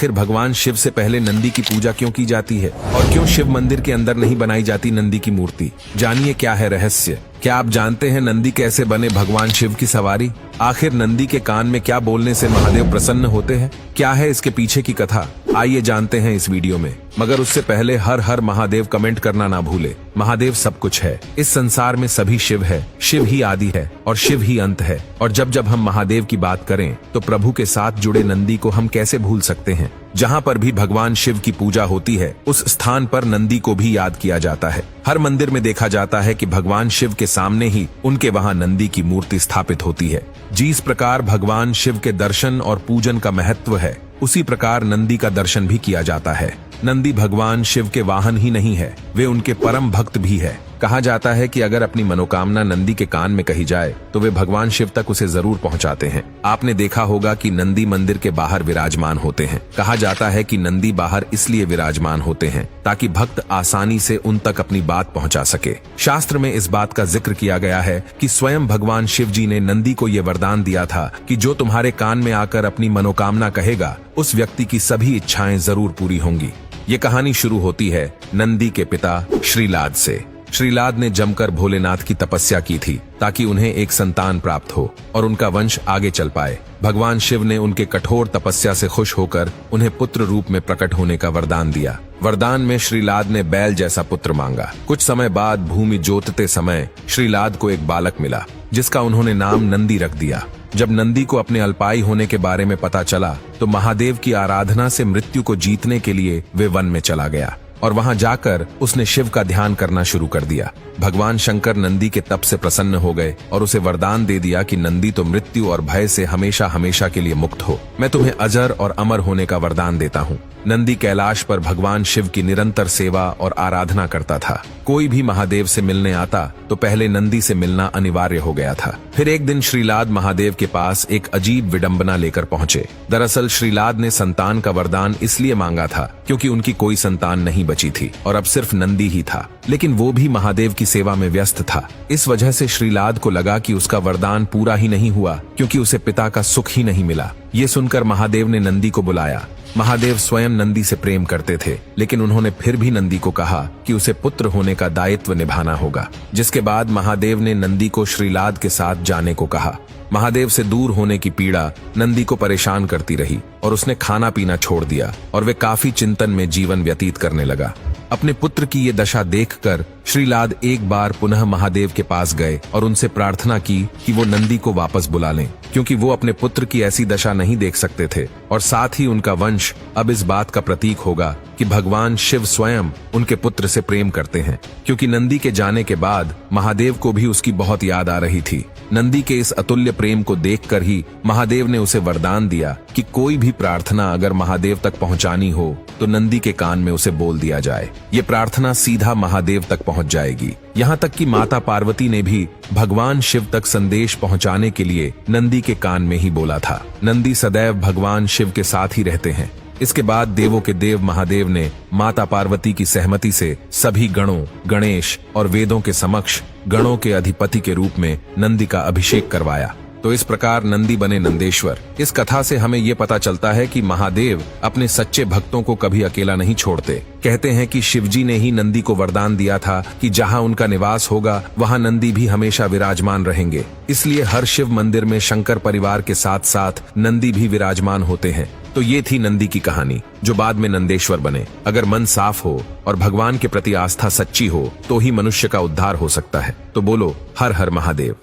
आखिर भगवान शिव से पहले नंदी की पूजा क्यों की जाती है और क्यों शिव मंदिर के अंदर नहीं बनाई जाती नंदी की मूर्ति? जानिए क्या है रहस्य। क्या आप जानते हैं नंदी कैसे बने भगवान शिव की सवारी? आखिर नंदी के कान में क्या बोलने से महादेव प्रसन्न होते हैं? क्या है इसके पीछे की कथा? आइए जानते हैं इस वीडियो में। मगर उससे पहले हर हर महादेव कमेंट करना ना भूले। महादेव सब कुछ है। इस संसार में सभी शिव है। शिव ही आदि है और शिव ही अंत है। और जब जब हम महादेव की बात करें तो प्रभु के साथ जुड़े नंदी को हम कैसे भूल सकते हैं? जहाँ पर भी भगवान शिव की पूजा होती है उस स्थान पर नंदी को भी याद किया जाता है। हर मंदिर में देखा जाता है कि भगवान शिव के सामने ही उनके वहाँ नंदी की मूर्ति स्थापित होती है। जिस प्रकार भगवान शिव के दर्शन और पूजन का महत्व है उसी प्रकार नंदी का दर्शन भी किया जाता है। नंदी भगवान शिव के वाहन ही नहीं है, वे उनके परम भक्त भी है। कहा जाता है कि अगर अपनी मनोकामना नंदी के कान में कही जाए तो वे भगवान शिव तक उसे जरूर पहुंचाते हैं। आपने देखा होगा कि नंदी मंदिर के बाहर विराजमान होते हैं। कहा जाता है कि नंदी बाहर इसलिए विराजमान होते हैं ताकि भक्त आसानी से उन तक अपनी बात पहुंचा सके। शास्त्र में इस बात का जिक्र किया गया है कि स्वयं भगवान शिव जी ने नंदी को ये वरदान दिया था कि जो तुम्हारे कान में आकर अपनी मनोकामना कहेगा उस व्यक्ति की सभी इच्छाएं जरूर पूरी होंगी। ये कहानी शुरू होती है नंदी के पिता श्रीलाद से। श्रीलाद ने जमकर भोलेनाथ की तपस्या की थी ताकि उन्हें एक संतान प्राप्त हो और उनका वंश आगे चल पाए। भगवान शिव ने उनके कठोर तपस्या से खुश होकर उन्हें पुत्र रूप में प्रकट होने का वरदान दिया। वरदान में श्रीलाद ने बैल जैसा पुत्र मांगा। कुछ समय बाद भूमि जोतते समय श्रीलाद को एक बालक मिला जिसका उन्होंने नाम नंदी रख दिया। जब नंदी को अपने अल्पाई होने के बारे में पता चला तो महादेव की आराधना से मृत्यु को जीतने के लिए वे वन में चला गया और वहां जाकर उसने शिव का ध्यान करना शुरू कर दिया। भगवान शंकर नंदी के तप से प्रसन्न हो गए और उसे वरदान दे दिया कि नंदी तो मृत्यु और भय से हमेशा हमेशा के लिए मुक्त हो। मैं तुम्हें अजर और अमर होने का वरदान देता हूँ। नंदी कैलाश पर भगवान शिव की निरंतर सेवा और आराधना करता था। कोई भी महादेव से मिलने आता तो पहले नंदी से मिलना अनिवार्य हो गया था। फिर एक दिन श्रीलाद महादेव के पास एक अजीब विडंबना लेकर पहुंचे। दरअसल श्रीलाद ने संतान का वरदान इसलिए मांगा था क्योंकि उनकी कोई संतान नहीं बची थी और अब सिर्फ नंदी ही था, लेकिन वो भी महादेव की सेवा में व्यस्त था। इस वजह से श्रीलाद को लगा कि उसका वरदान पूरा ही नहीं हुआ क्योंकि उसे पिता का सुख ही नहीं मिला। ये सुनकर महादेव ने नंदी को बुलाया। महादेव स्वयं नंदी से प्रेम करते थे, लेकिन उन्होंने फिर भी नंदी को कहा कि उसे पुत्र होने का दायित्व निभाना होगा। जिसके बाद महादेव ने नंदी को श्रीलाद के साथ जाने को कहा। महादेव से दूर होने की पीड़ा नंदी को परेशान करती रही और उसने खाना पीना छोड़ दिया और वे काफी चिंतन में जीवन व्यतीत करने लगा। अपने पुत्र की ये दशा देखकर श्रीलाद एक बार पुनः महादेव के पास गए और उनसे प्रार्थना की कि वो नंदी को वापस बुला लें, क्योंकि वो अपने पुत्र की ऐसी दशा नहीं देख सकते थे और साथ ही उनका वंश अब इस बात का प्रतीक होगा कि भगवान शिव स्वयं उनके पुत्र से प्रेम करते हैं। क्योंकि नंदी के जाने के बाद महादेव को भी उसकी बहुत याद आ रही थी। नंदी के इस अतुल्य प्रेम को देखकर ही महादेव ने उसे वरदान दिया कि कोई भी प्रार्थना अगर महादेव तक पहुंचानी हो तो नंदी के कान में उसे बोल दिया जाए। ये प्रार्थना सीधा महादेव तक पहुंच जाएगी। यहाँ तक कि माता पार्वती ने भी भगवान शिव तक संदेश पहुंचाने के लिए नंदी के कान में ही बोला था। नंदी सदैव भगवान शिव के साथ ही रहते हैं। इसके बाद देवों के देव महादेव ने माता पार्वती की सहमति से सभी गणों, गणेश और वेदों के समक्ष गणों के अधिपति के रूप में नंदी का अभिषेक करवाया। तो इस प्रकार नंदी बने नंदेश्वर। इस कथा से हमें ये पता चलता है कि महादेव अपने सच्चे भक्तों को कभी अकेला नहीं छोड़ते। कहते हैं कि शिवजी ने ही नंदी को वरदान दिया था कि जहां उनका निवास होगा वहां नंदी भी हमेशा विराजमान रहेंगे। इसलिए हर शिव मंदिर में शंकर परिवार के साथ साथ नंदी भी विराजमान होते हैं। तो ये थी नंदी की कहानी जो बाद में नंदेश्वर बने। अगर मन साफ हो और भगवान के प्रति आस्था सच्ची हो तो ही मनुष्य का उद्धार हो सकता है। तो बोलो हर हर महादेव।